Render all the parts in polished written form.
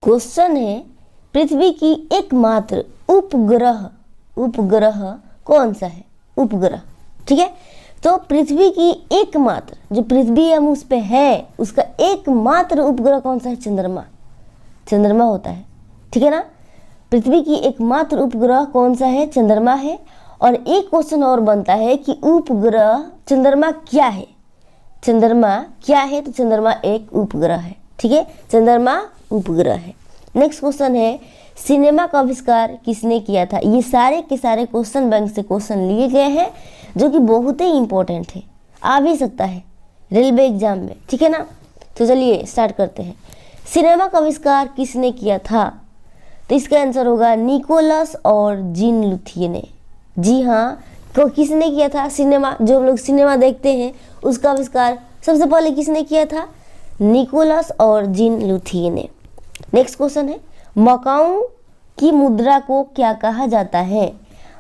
Question है पृथ्वी की एकमात्र उपग्रह कौन सा है? उपग्रह, ठीक है। तो पृथ्वी की एकमात्र, जो पृथ्वी हम उस पे है, उसका एकमात्र उपग्रह कौन सा है? चंद्रमा। चंद्रमा होता है, ठीक है ना। पृथ्वी की एकमात्र उपग्रह कौन सा है? चंद्रमा है। और एक क्वेश्चन और बनता है कि उपग्रह चंद्रमा क्या है? चंद्रमा क्या है? तो चंद्रमा एक उपग्रह है, ठीक है। चंद्रमा उपग्रह है। नेक्स्ट क्वेश्चन है सिनेमा का आविष्कार किसने किया था? ये सारे के सारे क्वेश्चन बैंक से क्वेश्चन लिए गए हैं जो कि बहुत ही इंपॉर्टेंट है, आ भी सकता है रेलवे एग्जाम में, ठीक है ना। तो चलिए स्टार्ट करते हैं। सिनेमा का आविष्कार किसने किया था? तो इसका आंसर होगा निकोलस और जीन लुथिये ने। जी हाँ, तो किसने किया था? सिनेमा, जो हम लोग सिनेमा देखते हैं उसका आविष्कार सबसे पहले किसने किया था? निकोलस और जीन लुथिये ने। नेक्स्ट क्वेश्चन है मकाऊ की मुद्रा को क्या कहा जाता है?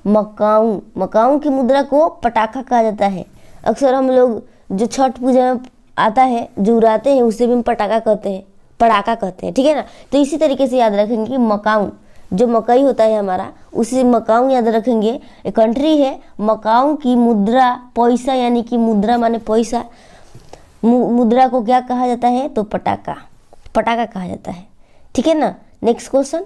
मकाऊ की मुद्रा को पटाखा कहा जाता है। अक्सर हम लोग जो छठ पूजा में आता है, जो उड़ाते हैं, उसे भी हम पटाखा कहते हैं, ठीक है ना। तो इसी तरीके से याद रखेंगे कि मकाऊ, जो मकई होता है हमारा, उसी मकाऊ याद रखेंगे। एक कंट्री है, मकाऊ की मुद्रा पैसा, यानी कि मुद्रा माने पैसा, मुद्रा को क्या कहा जाता है? तो पटाखा कहा जाता है, ठीक है ना। नेक्स्ट क्वेश्चन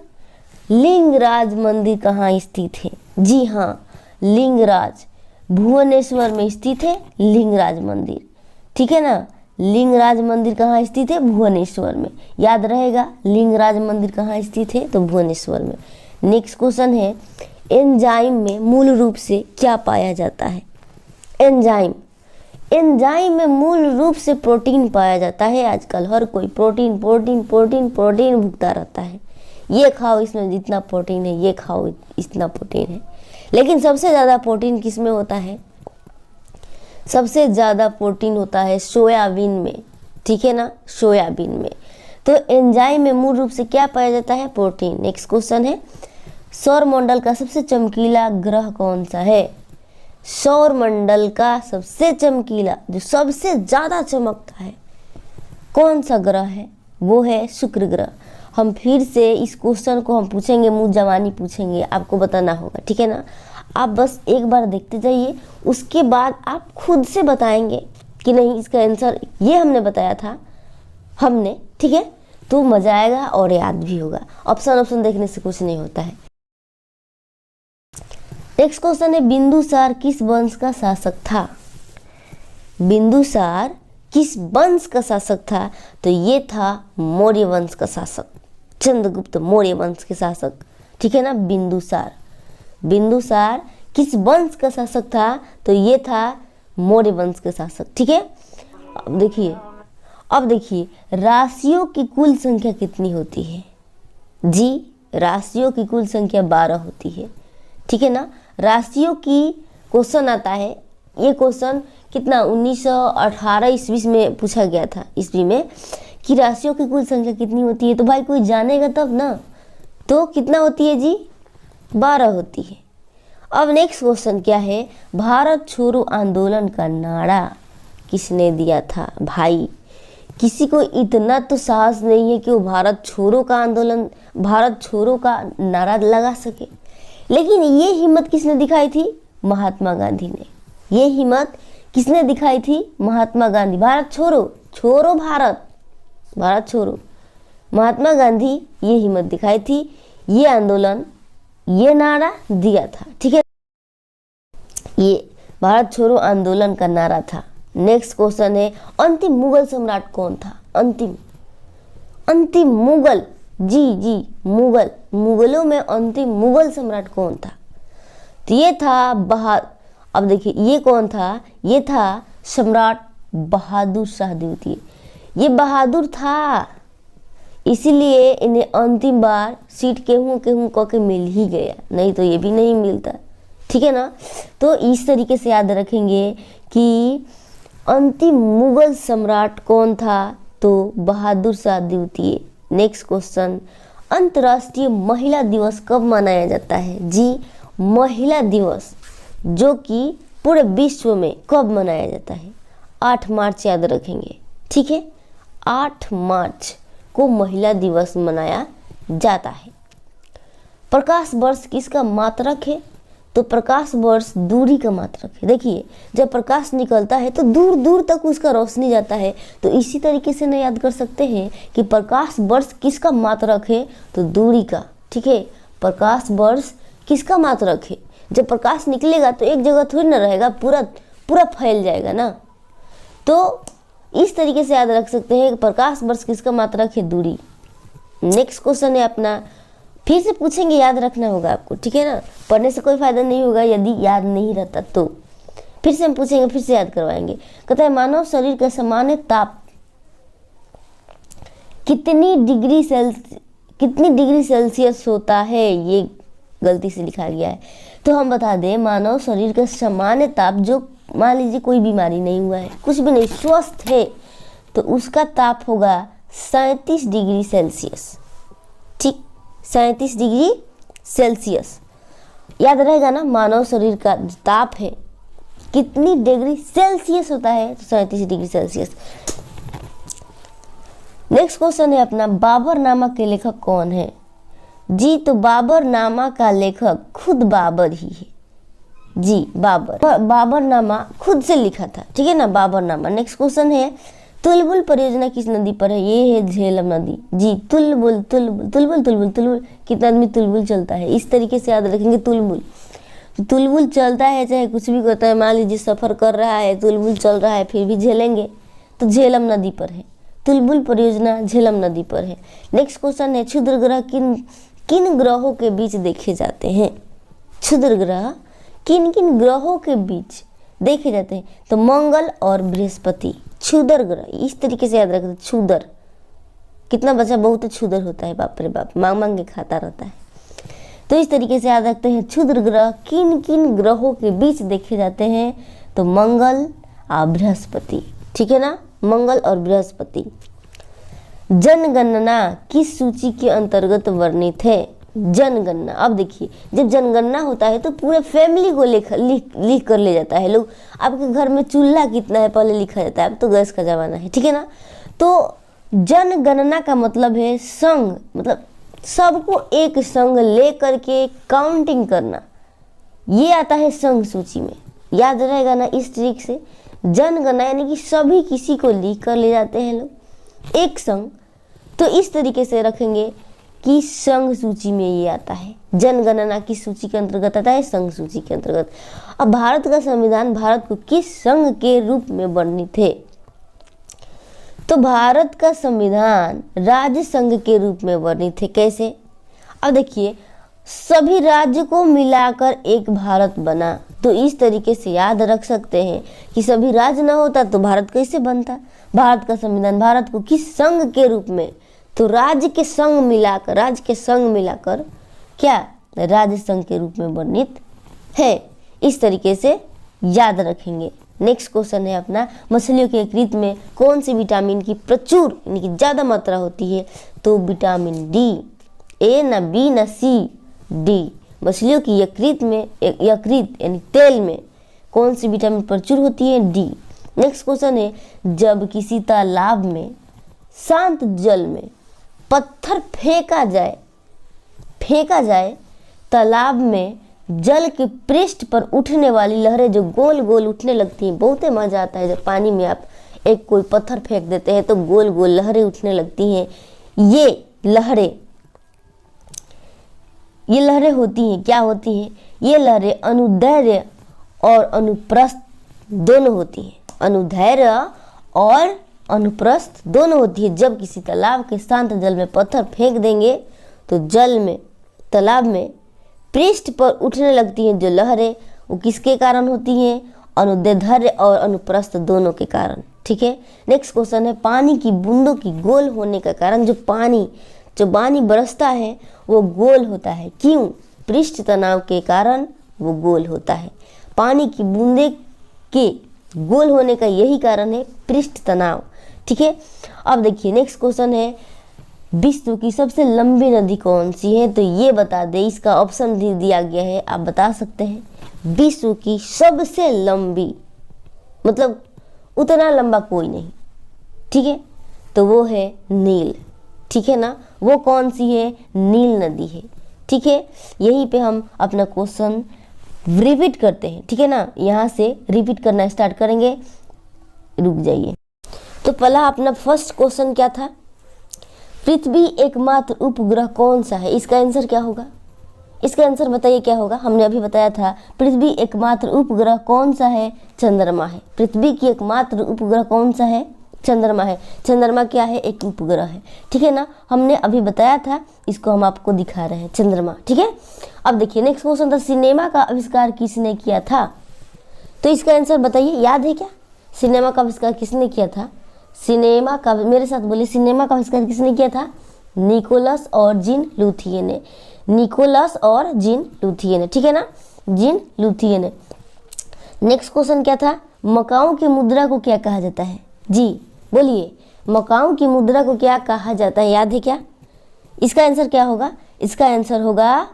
लिंगराज मंदिर कहाँ स्थित है? जी हाँ, लिंगराज भुवनेश्वर में स्थित है लिंगराज मंदिर, ठीक है ना। लिंगराज मंदिर कहाँ स्थित है? भुवनेश्वर में। याद रहेगा, लिंगराज मंदिर कहाँ स्थित है? तो भुवनेश्वर में। नेक्स्ट क्वेश्चन है एंजाइम में मूल रूप से क्या पाया जाता है? एंजाइम में मूल रूप से प्रोटीन पाया जाता है। आजकल हर कोई प्रोटीन भुगता रहता है। ये खाओ, इसमें जितना प्रोटीन है, ये खाओ, इतना प्रोटीन है। लेकिन सबसे ज़्यादा प्रोटीन किस में होता है? सबसे ज़्यादा प्रोटीन होता है सोयाबीन में, ठीक है ना, सोयाबीन में। तो एंजाइम में मूल रूप से क्या पाया जाता है? प्रोटीन। नेक्स्ट क्वेश्चन है सौरमंडल का सबसे चमकीला ग्रह कौन सा है? सौरमंडल का सबसे चमकीला, जो सबसे ज़्यादा चमकता है, कौन सा ग्रह है? वो है शुक्र ग्रह। हम फिर से इस क्वेश्चन को हम पूछेंगे, मुँह जवानी पूछेंगे, आपको बताना होगा, ठीक है ना। आप बस एक बार देखते जाइए, उसके बाद आप खुद से बताएंगे कि नहीं इसका आंसर ये हमने बताया था, ठीक है। तो मजा आएगा और याद भी होगा। ऑप्शन देखने से कुछ नहीं होता है। नेक्स्ट क्वेश्चन है बिंदुसार किस वंश का शासक था? बिंदुसार किस वंश का शासक था? तो ये था मौर्य वंश का शासक, चंद्रगुप्त मौर्य वंश के शासक, ठीक है ना। बिंदुसार किस वंश का शासक था? तो ये था मौर्य वंश के शासक, ठीक है। अब देखिए राशियों की कुल संख्या कितनी होती है? जी, राशियों की कुल संख्या 12 होती है, ठीक है ना। राशियों की क्वेश्चन आता है, ये क्वेश्चन कितना 1918 ईस्वी में पूछा गया था, ईस्वी में, कि राशियों की कुल संख्या कितनी होती है। तो भाई कोई जानेगा तब ना। तो कितना होती है जी? 12 होती है। अब नेक्स्ट क्वेश्चन क्या है? भारत छोड़ो आंदोलन का नारा किसने दिया था? भाई किसी को इतना तो साहस नहीं है कि वो भारत छोड़ो का नारा लगा सके। लेकिन ये हिम्मत किसने दिखाई थी? महात्मा गांधी ने। ये हिम्मत किसने दिखाई थी? महात्मा गांधी। भारत छोड़ो भारत छोड़ो। महात्मा गांधी ये हिम्मत दिखाई थी, ये आंदोलन, ये नारा दिया था, ठीक है। ये भारत छोड़ो आंदोलन का नारा था। नेक्स्ट क्वेश्चन है अंतिम मुगल सम्राट कौन था? अंतिम मुगल, जी मुगलों में अंतिम मुगल सम्राट कौन था? तो ये था अब देखिए ये कौन था? ये था सम्राट बहादुर शाह द्वितीय। ये बहादुर था, इसीलिए इन्हें अंतिम बार सीट केहूँ कह के मिल ही गया, नहीं तो ये भी नहीं मिलता, ठीक है ना। तो इस तरीके से याद रखेंगे कि अंतिम मुगल सम्राट कौन था? तो बहादुर शाह द्वितीय। नेक्स्ट क्वेश्चन अंतर्राष्ट्रीय महिला दिवस कब मनाया जाता है? जी, महिला दिवस जो कि पूरे विश्व में कब मनाया जाता है? 8 मार्च याद रखेंगे, ठीक है। 8 मार्च को महिला दिवस मनाया जाता है। प्रकाश वर्ष किसका मात्रक है? तो प्रकाश वर्ष दूरी का मात्रक है। देखिए जब प्रकाश निकलता है तो दूर दूर तक उसका रोशनी जाता है, तो इसी तरीके से ना याद कर सकते हैं कि प्रकाश वर्ष किसका मात्रक है? तो दूरी का। ठीक है, प्रकाश वर्ष किसका मात्रक है? जब प्रकाश निकलेगा तो एक जगह थोड़ी ना रहेगा, पूरा पूरा फैल जाएगा ना। तो इस तरीके से याद रख सकते हैं कि प्रकाश वर्ष किसका मात्रक है? दूरी। नेक्स्ट क्वेश्चन है अपना, फिर से पूछेंगे, याद रखना होगा आपको, ठीक है ना। पढ़ने से कोई फायदा नहीं होगा यदि याद नहीं रहता तो। फिर से हम पूछेंगे, फिर से याद करवाएंगे। कहता है मानव शरीर का सामान्य ताप कितनी डिग्री सेल्सियस होता है? ये गलती से लिखा गया है, तो हम बता दें मानव शरीर का सामान्य ताप, जो मान लीजिए कोई बीमारी नहीं हुआ है, कुछ भी नहीं, स्वस्थ है, तो उसका ताप होगा 37 डिग्री सेल्सियस। ठीक, 37 डिग्री सेल्सियस याद रहेगा ना। मानव शरीर का ताप है कितनी डिग्री सेल्सियस होता है? तो 37 डिग्री सेल्सियस। नेक्स्ट क्वेश्चन है अपना, बाबरनामा के लेखक कौन है? जी, तो बाबरनामा का लेखक खुद बाबर ही है। जी, बाबरनामा खुद से लिखा था, ठीक है ना, बाबरनामा। नेक्स्ट क्वेश्चन है, तुलबुल परियोजना किस नदी पर है? ये है झेलम नदी। जी, तुलबुल तुलबुल तुलबुल तुलबुल तुलबुल, कितना आदमी तुलबुल चलता है, इस तरीके से याद रखेंगे तुलबुल। तो तुलबुल चलता है चाहे कुछ भी करता है, मान लीजिए सफ़र कर रहा है, तुलबुल चल रहा है, फिर भी झेलेंगे, तो झेलम नदी पर है। तुलबुल परियोजना झेलम नदी पर है। नेक्स्ट क्वेश्चन है, क्षुद्र ग्रह किन ग्रहों के बीच देखे जाते हैं? क्षुद्र ग्रह किन किन ग्रहों के बीच देखे जाते हैं? तो मंगल और बृहस्पति, क्षुद्र ग्रह, इस तरीके से याद रखते। क्षुद्र, कितना बच्चा बहुत क्षुद्र होता है, बाप रे बाप, मांग मांग के खाता रहता है। तो इस तरीके से याद रखते हैं, क्षुद्र ग्रह किन किन ग्रहों के बीच देखे जाते हैं? तो मंगल और बृहस्पति, ठीक है ना, मंगल और बृहस्पति। जनगणना किस सूची के अंतर्गत वर्णित है? जनगणना, अब देखिए जब जनगणना होता है तो पूरे फैमिली को लिख कर ले जाता है लोग। आपके घर में चूल्हा कितना है पहले लिखा जाता है, अब तो गैस का जमाना है, ठीक है ना। तो जनगणना का मतलब है संघ, मतलब सबको एक संग ले करके काउंटिंग करना, ये आता है संघ सूची में। याद रहेगा ना इस ट्रिक से। जनगणना यानी कि सभी किसी को लिख कर ले जाते हैं लोग, एक संग। तो इस तरीके से रखेंगे कि संघ सूची में ये आता है। जनगणना की सूची के अंतर्गत आता है, संघ सूची के अंतर्गत। अब भारत का संविधान भारत को किस संघ के रूप में वर्णित है? तो भारत का संविधान राज्य संघ के रूप में वर्णित है। कैसे? अब देखिए, सभी राज्य को मिलाकर एक भारत बना, तो इस तरीके से याद रख सकते हैं कि सभी राज्य ना होता तो भारत कैसे बनता। भारत का संविधान भारत को किस संघ के रूप में? तो राज्य के संग मिलाकर क्या राज्य संघ के रूप में वर्णित है। इस तरीके से याद रखेंगे। नेक्स्ट क्वेश्चन है अपना, मछलियों के यकृत में कौन सी विटामिन की प्रचुर यानी कि ज़्यादा मात्रा होती है? तो विटामिन डी। ए ना बी ना सी, डी। मछलियों की यकृत यानी तेल में कौन सी विटामिन प्रचुर होती है? डी। नेक्स्ट क्वेश्चन है, जब किसी तालाब में शांत जल में पत्थर फेंका जाए, तालाब में जल के पृष्ठ पर उठने वाली लहरें जो गोल गोल उठने लगती हैं, बहुत ही मजा आता है जब पानी में आप एक कोई पत्थर फेंक देते हैं तो गोल गोल लहरें उठने लगती हैं। ये लहरें होती हैं, क्या होती हैं? ये लहरें अनुदैर्घ्य और अनुप्रस्थ दोनों होती हैं। अनुदैर्घ्य और अनुप्रस्थ दोनों होती है। जब किसी तालाब के शांत जल में पत्थर फेंक देंगे तो तालाब में पृष्ठ पर उठने लगती हैं जो लहरें, वो किसके कारण होती हैं? अनुदैर्घ्य और अनुप्रस्थ दोनों के कारण, ठीक है। नेक्स्ट क्वेश्चन है, पानी की बूंदों की गोल होने का कारण? जो पानी बरसता है वो गोल होता है, क्यों? पृष्ठ तनाव के कारण वो गोल होता है। पानी की बूंदे के गोल होने का यही कारण है, पृष्ठ तनाव, ठीक है। अब देखिए नेक्स्ट क्वेश्चन है, विश्व की सबसे लंबी नदी कौन सी है? तो ये बता दे, इसका ऑप्शन भी दिया गया है, आप बता सकते हैं। विश्व की सबसे लंबी मतलब उतना लंबा कोई नहीं, ठीक है, तो वो है नील, ठीक है ना। वो कौन सी है? नील नदी है। ठीक है, यहीं पे हम अपना क्वेश्चन रिपीट करते हैं। ठीक है ना, यहाँ से रिपीट करना स्टार्ट करेंगे। रुक जाइए। तो पहला अपना फर्स्ट क्वेश्चन क्या था? पृथ्वी एकमात्र उपग्रह कौन सा है? इसका आंसर क्या होगा? इसका आंसर बताइए क्या होगा? हमने अभी बताया था पृथ्वी एकमात्र उपग्रह कौन सा है? चंद्रमा है। पृथ्वी की एकमात्र उपग्रह कौन सा है? चंद्रमा है। चंद्रमा क्या है? एक उपग्रह है। ठीक है ना, हमने अभी बताया था, इसको हम आपको दिखा रहे हैं, चंद्रमा। ठीक है, अब देखिए नेक्स्ट क्वेश्चन था, सिनेमा का आविष्कार किसने किया था? तो इसका आंसर बताइए, याद है क्या? सिनेमा का आविष्कार किसने किया था? सिनेमा का, मेरे साथ बोलिए, सिनेमा का आविष्कार किसने किया था? निकोलस और जीन लुथिये ने। निकोलस और जीन लुथिये ने। ठीक है ना, जीन लुथिये ने। नेक्स्ट क्वेश्चन क्या था? मकाओ की मुद्रा को क्या कहा जाता है? जी बोलिए, मकाओ की मुद्रा को क्या कहा जाता है? याद है क्या? इसका आंसर क्या होगा? इसका आंसर होगा,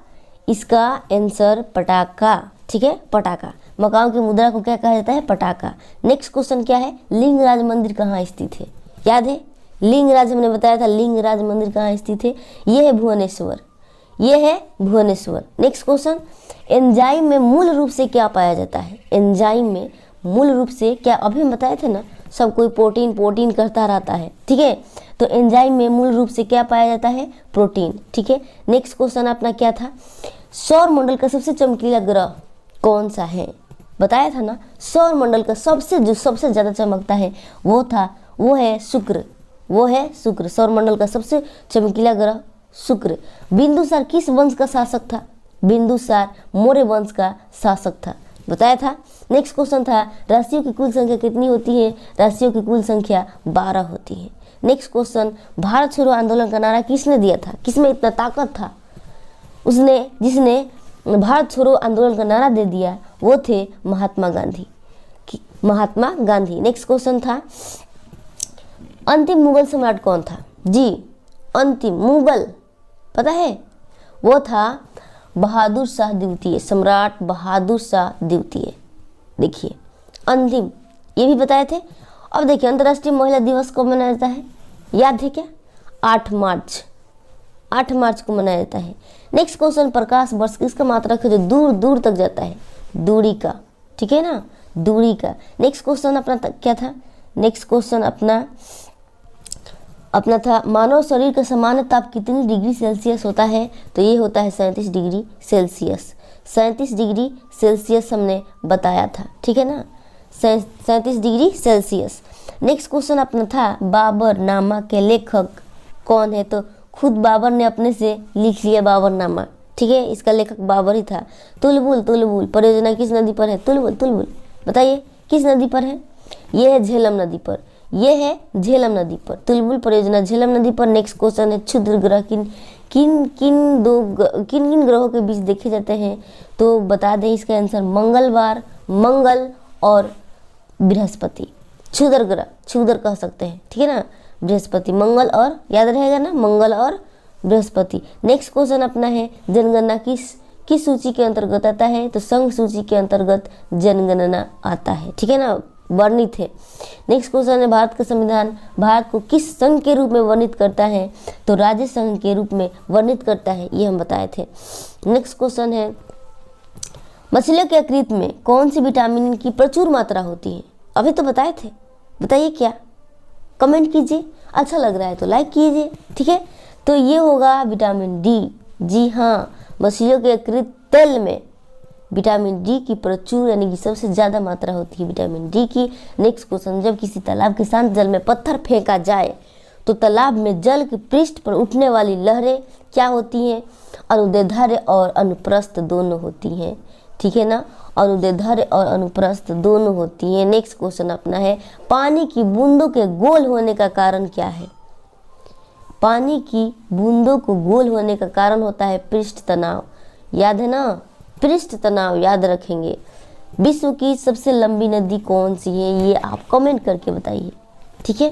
इसका आंसर पटाखा। ठीक है, पटाखा। मकाओ की मुद्रा को क्या कहा जाता है? पटाखा। नेक्स्ट क्वेश्चन क्या है? लिंगराज मंदिर कहाँ स्थित है? याद है? लिंगराज हमने बताया था, लिंगराज मंदिर कहाँ स्थित है? ये है भुवनेश्वर। ये है भुवनेश्वर। नेक्स्ट क्वेश्चन, एंजाइम में मूल रूप से क्या पाया जाता है? एंजाइम में मूल रूप से क्या, अभी हम बताए थे ना, सब कोई प्रोटीन प्रोटीन करता रहता है। ठीक है, तो एंजाइम में मूल रूप से क्या पाया जाता है? प्रोटीन। ठीक है, नेक्स्ट क्वेश्चन अपना क्या था? सौर मंडल का सबसे चमकीला ग्रह कौन सा है? बताया था ना, सौर मंडल का जो सबसे ज्यादा चमकता है वो है शुक्र। वो है शुक्र। सौर मंडल का सबसे चमकीला ग्रह शुक्र। बिंदुसार किस वंश का शासक था? बिंदुसार मौर्य वंश का शासक था, बताया था। नेक्स्ट क्वेश्चन था, राशियों की कुल संख्या कितनी होती है? राशियों की कुल संख्या 12 होती है। नेक्स्ट क्वेश्चन, भारत छोड़ो आंदोलन का नारा किसने दिया था? किसमें इतना ताकत था? जिसने भारत छोड़ो आंदोलन का नारा दे दिया वो थे महात्मा गांधी। महात्मा गांधी। नेक्स्ट क्वेश्चन था, अंतिम मुगल सम्राट कौन था? जी, अंतिम मुगल पता है? वो था बहादुर शाह द्वितीय, सम्राट बहादुर शाह द्वितीय। देखिए अंतिम, ये भी बताए थे। अब देखिए अंतर्राष्ट्रीय महिला दिवस कब मनाया जाता है? याद है क्या? 8 मार्च। 8 मार्च को मनाया जाता है। नेक्स्ट क्वेश्चन, प्रकाश वर्ष किसका मात्रक है जो दूर दूर तक जाता है? दूरी का। ठीक है ना, दूरी का। नेक्स्ट क्वेश्चन अपना क्या था? नेक्स्ट क्वेश्चन अपना था, मानव शरीर का सामान्य ताप कितनी डिग्री सेल्सियस होता है? तो ये होता है 37 डिग्री सेल्सियस। 37 डिग्री सेल्सियस हमने बताया था। ठीक है ना, 37 डिग्री सेल्सियस। नेक्स्ट क्वेश्चन अपना था, बाबरनामा के लेखक कौन है? तो खुद बाबर ने अपने से लिख लिया बाबरनामा। ठीक है, इसका लेखक बाबर ही था। तुलबुल परियोजना किस नदी पर है? तुलबुल बताइए किस नदी पर है? ये है झेलम नदी पर। ये है झेलम नदी पर। तुलबुल परियोजना झेलम नदी पर। नेक्स्ट क्वेश्चन है, क्षुद्र ग्रह किन किन ग्रहों के बीच देखे जाते हैं? तो बता दें इसका आंसर, मंगल और बृहस्पति। क्षुद्र कह सकते हैं। ठीक है ना, बृहस्पति, मंगल और, याद रहेगा ना, मंगल और बृहस्पति। नेक्स्ट क्वेश्चन अपना है, जनगणना किस सूची के अंतर्गत आता है? तो संघ सूची के अंतर्गत जनगणना आता है। ठीक है ना, वर्णित है। नेक्स्ट क्वेश्चन है, भारत का संविधान भारत को किस संघ के रूप में वर्णित करता है? तो राज्य संघ के रूप में वर्णित करता है, ये हम बताए थे। नेक्स्ट क्वेश्चन है, मछलियों के यकृत में कौन सी विटामिन की प्रचुर मात्रा होती है? अभी तो बताए थे, बताइए क्या? कमेंट कीजिए, अच्छा लग रहा है तो लाइक कीजिए। ठीक है, तो ये होगा विटामिन डी। जी हाँ, मछलियों के यकृत तेल में विटामिन डी की प्रचुर यानी कि सबसे ज़्यादा मात्रा होती है विटामिन डी की। नेक्स्ट क्वेश्चन, जब किसी तालाब के शांत जल में पत्थर फेंका जाए तो तालाब में जल के पृष्ठ पर उठने वाली लहरें क्या होती हैं? अनुदैर्ध्य और अनुप्रस्थ दोनों होती हैं। ठीक है ना, अनुदैर्ध्य और अनुप्रस्थ दोनों होती हैं। नेक्स्ट क्वेश्चन अपना है, पानी की बूंदों के गोल होने का कारण क्या है? पानी की बूंदों को गोल होने का कारण होता है पृष्ठ तनाव। याद है ना, पृष्ठ तनाव याद रखेंगे। विश्व की सबसे लंबी नदी कौन सी है? ये आप कमेंट करके बताइए। ठीक है,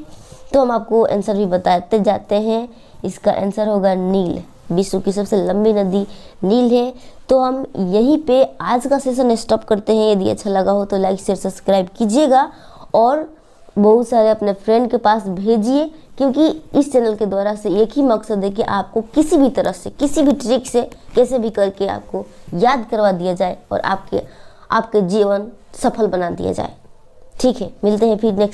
तो हम आपको आंसर भी बताते जाते हैं। इसका आंसर होगा नील। विश्व की सबसे लंबी नदी नील है। तो हम यहीं पे आज का सेशन स्टॉप करते हैं। यदि अच्छा लगा हो तो लाइक शेयर सब्सक्राइब कीजिएगा और बहुत सारे अपने फ्रेंड के पास भेजिए, क्योंकि इस चैनल के द्वारा से एक ही मकसद है कि आपको किसी भी तरह से, किसी भी ट्रिक से, कैसे भी करके आपको याद करवा दिया जाए और आपके जीवन सफल बना दिया जाए। ठीक है, मिलते हैं फिर नेक्स्ट